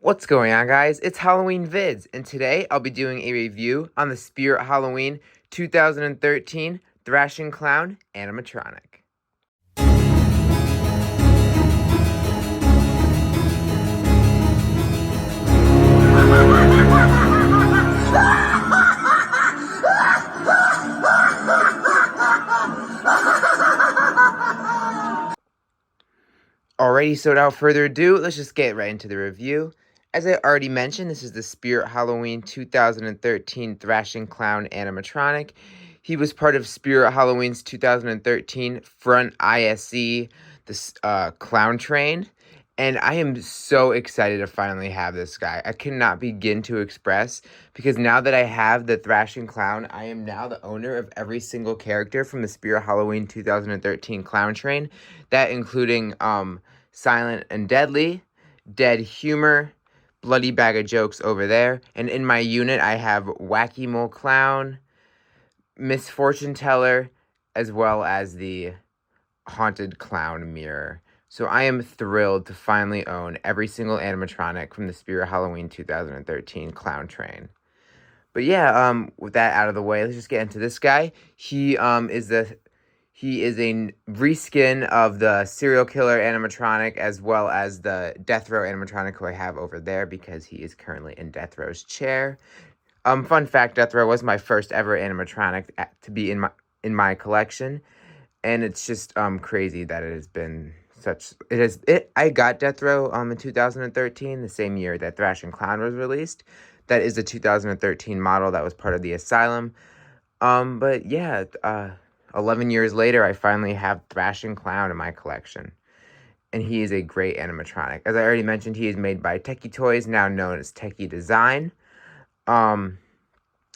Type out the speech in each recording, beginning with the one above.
What's going on, guys? It's Halloween Vids, and today I'll be doing a review on the Spirit Halloween 2013 Thrashing Clown Animatronic. Alrighty, so without further ado, let's just get right into the review. As I already mentioned, this is the Spirit Halloween 2013 Thrashing Clown Animatronic. He was part of Spirit Halloween's 2013 Front ISE, the Clown Train. And I am so excited to finally have this guy. I cannot begin to express, because now that I have the Thrashing Clown, I am now the owner of every single character from the Spirit Halloween 2013 Clown Train. That including Silent and Deadly, Dead Humor, Bloody Bag of Jokes over there. And in my unit, I have Wacky Mole Clown, Miss Fortune Teller, as well as the Haunted Clown Mirror. So I am thrilled to finally own every single animatronic from the Spirit Halloween 2013 Clown Train. But yeah, with that out of the way, let's just get into this guy. He is a reskin of the Serial Killer animatronic, as well as the Death Row animatronic who I have over there, because he is currently in Death Row's chair. Fun fact, Death Row was my first ever animatronic to be in my collection, and it's just crazy that it has been I got Death Row in 2013, the same year that Thrashing Clown was released. That is a 2013 model that was part of the Asylum. But yeah, 11 years later, I finally have Thrashing Clown in my collection. And he is a great animatronic. As I already mentioned, he is made by Tekky Toys, now known as Tekky Design.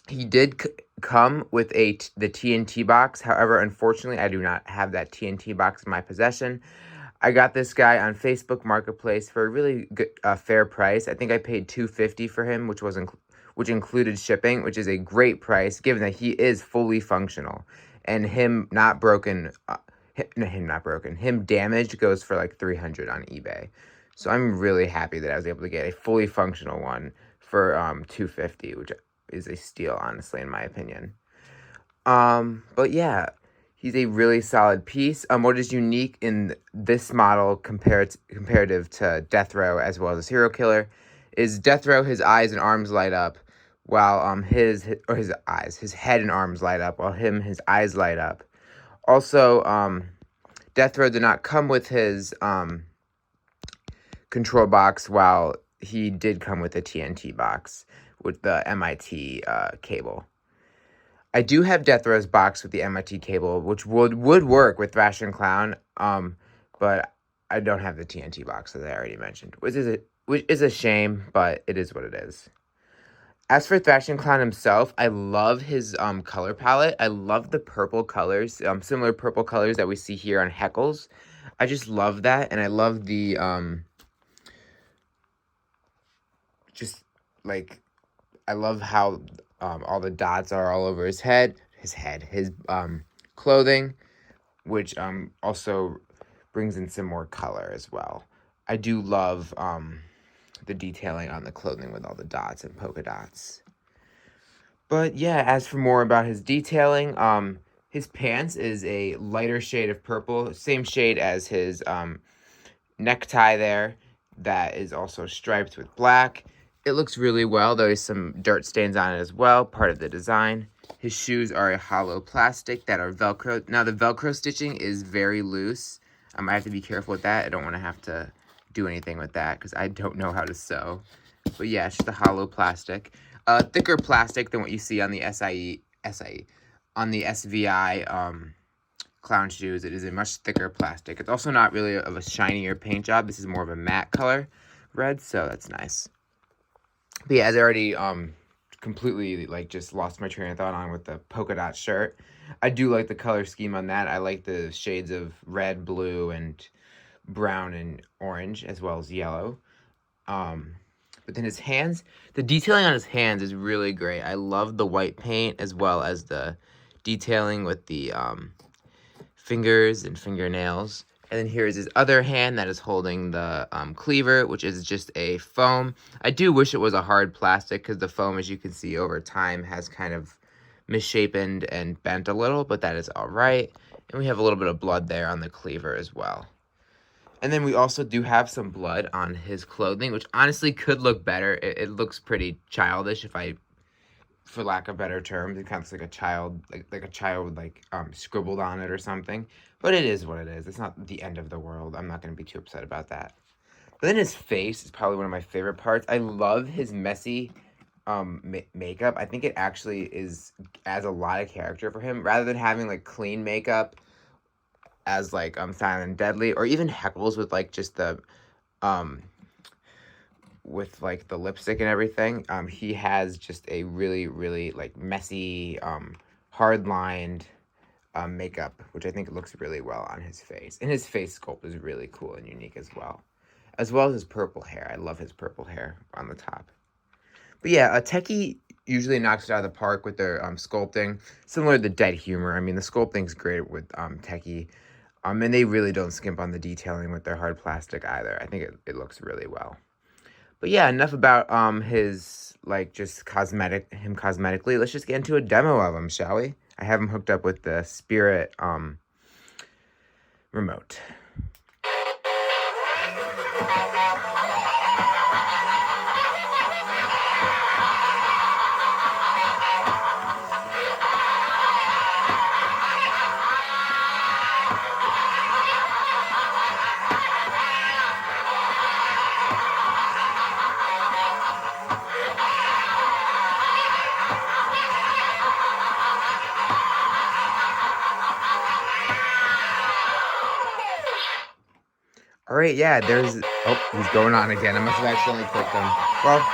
He did come with the TNT box. However, unfortunately, I do not have that TNT box in my possession. I got this guy on Facebook Marketplace for a really good, fair price. I think I paid $250 for him, which included shipping, which is a great price given that he is fully functional. And him damaged goes for like $300 on eBay. So I'm really happy that I was able to get a fully functional one for $250, which is a steal, honestly, in my opinion. But yeah, he's a really solid piece. What is unique in this model comparative to Death Row as well as a Serial Killer is Death Row, his eyes and arms light up, while his head and arms light up, while his eyes light up. Also, Death Row did not come with his control box, while he did come with a TNT box with the MIT cable. I do have Death Row's box with the MIT cable, which would work with Thrashing Clown, but I don't have the TNT box, as I already mentioned, which is a shame, but it is what it is. As for Thrashing Clown himself, I love his color palette. I love the purple colors, similar purple colors that we see here on Heckles. I just love that, and I love the I love how all the dots are all over his clothing, which also brings in some more color as well. I do love the detailing on the clothing with all the dots and polka dots. But yeah, as for more about his detailing, his pants is a lighter shade of purple, same shade as his necktie there, that is also striped with black. It looks really well. There's some dirt stains on it as well, part of the design. His shoes are a hollow plastic that are Velcro. Now, the Velcro stitching is very loose. I have to be careful with that. I don't want to have to do anything with that because I don't know how to sew. But yeah, it's just a hollow plastic. Thicker plastic than what you see on the on the SVI clown shoes. It is a much thicker plastic. It's also not really of a shinier paint job. This is more of a matte color red, so that's nice. But yeah, as I already completely just lost my train of thought on with the polka dot shirt, I do like the color scheme on that. I like the shades of red, blue, and brown and orange, as well as yellow. But then his hands, the detailing on his hands is really great. I love the white paint, as well as the detailing with the fingers and fingernails. And then here's his other hand that is holding the cleaver, which is just a foam. I do wish it was a hard plastic because the foam, as you can see over time, has kind of misshapen and bent a little, but that is all right. And we have a little bit of blood there on the cleaver as well. And then we also do have some blood on his clothing, which honestly could look better. It looks pretty childish, for lack of better terms. It kind of looks like a child, like a child with scribbled on it or something. But it is what it is. It's not the end of the world. I'm not going to be too upset about that. But then his face is probably one of my favorite parts. I love his messy makeup. I think it actually adds a lot of character for him. Rather than having like clean makeup as like Silent and Deadly, or even Heckles with like just the with like the lipstick and everything. He has just a really, really like messy, hard lined makeup, which I think looks really well on his face. And his face sculpt is really cool and unique as well as his purple hair. I love his purple hair on the top. But yeah, Tekky usually knocks it out of the park with their sculpting, similar to Dead Humor. I mean, the sculpting's great with Tekky, and they really don't skimp on the detailing with their hard plastic either. I think it looks really well. But yeah, enough about his like just cosmetically. Let's just get into a demo of him, shall we? I have him hooked up with the Spirit remote. All right, yeah, oh, he's going on again. I must have accidentally clicked him. Well,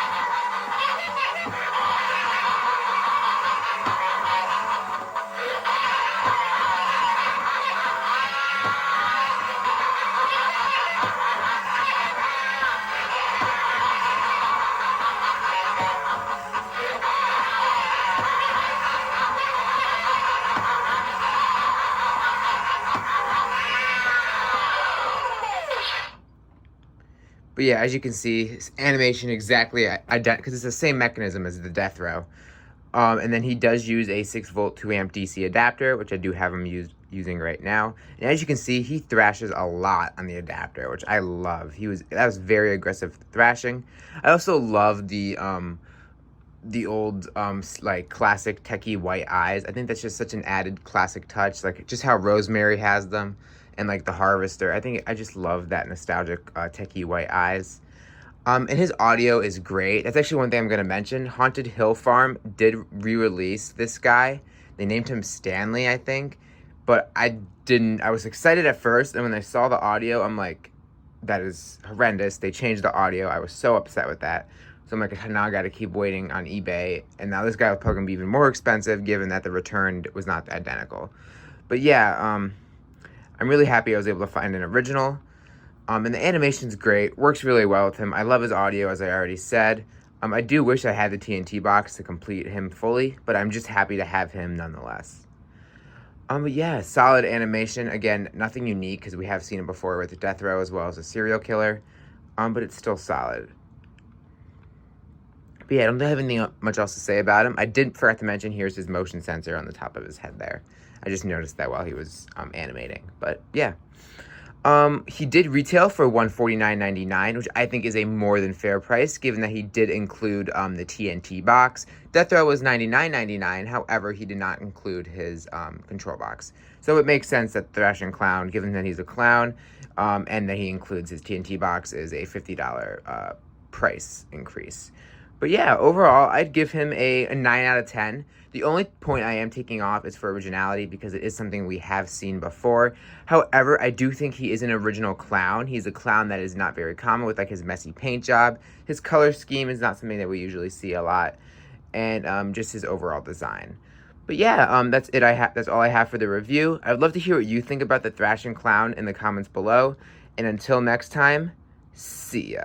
but yeah, as you can see, his animation exactly identical, because it's the same mechanism as the death row. And then he does use a 6-volt 2-amp DC adapter, which I do have him using right now. And as you can see, he thrashes a lot on the adapter, which I love. That was very aggressive thrashing. I also love the old like classic Tekky white eyes. I think that's just such an added classic touch, like just how Rosemary has them, and like the Harvester. I just love that nostalgic Tekky white eyes. And his audio is great. That's actually one thing I'm going to mention. Haunted Hill Farm did re-release this guy. They named him Stanley, I think. But I was excited at first, and when I saw the audio, I'm like, that is horrendous. They changed the audio. I was so upset with that. So I'm like, now I got to keep waiting on eBay. And now this guy will probably be even more expensive, given that the return was not identical. But yeah, I'm really happy I was able to find an original. And the animation's great. Works really well with him. I love his audio, as I already said. I do wish I had the TNT box to complete him fully, but I'm just happy to have him nonetheless. But yeah, solid animation. Again, nothing unique, because we have seen it before with the Death Row as well as a Serial Killer. But it's still solid. But yeah, I don't have anything much else to say about him. I did forget to mention, here's his motion sensor on the top of his head there. I just noticed that while he was animating. But yeah. He did retail for $149.99, which I think is a more than fair price, given that he did include the TNT box. Death Row was $99.99, however, he did not include his control box. So it makes sense that Thrashing Clown, given that he's a clown, and that he includes his TNT box, is a $50 price increase. But yeah, overall, I'd give him a 9 out of 10. The only point I am taking off is for originality, because it is something we have seen before. However, I do think he is an original clown. He's a clown that is not very common, with like his messy paint job. His color scheme is not something that we usually see a lot. And just his overall design. But yeah, that's it. That's all I have for the review. I'd love to hear what you think about the Thrashing Clown in the comments below. And until next time, see ya.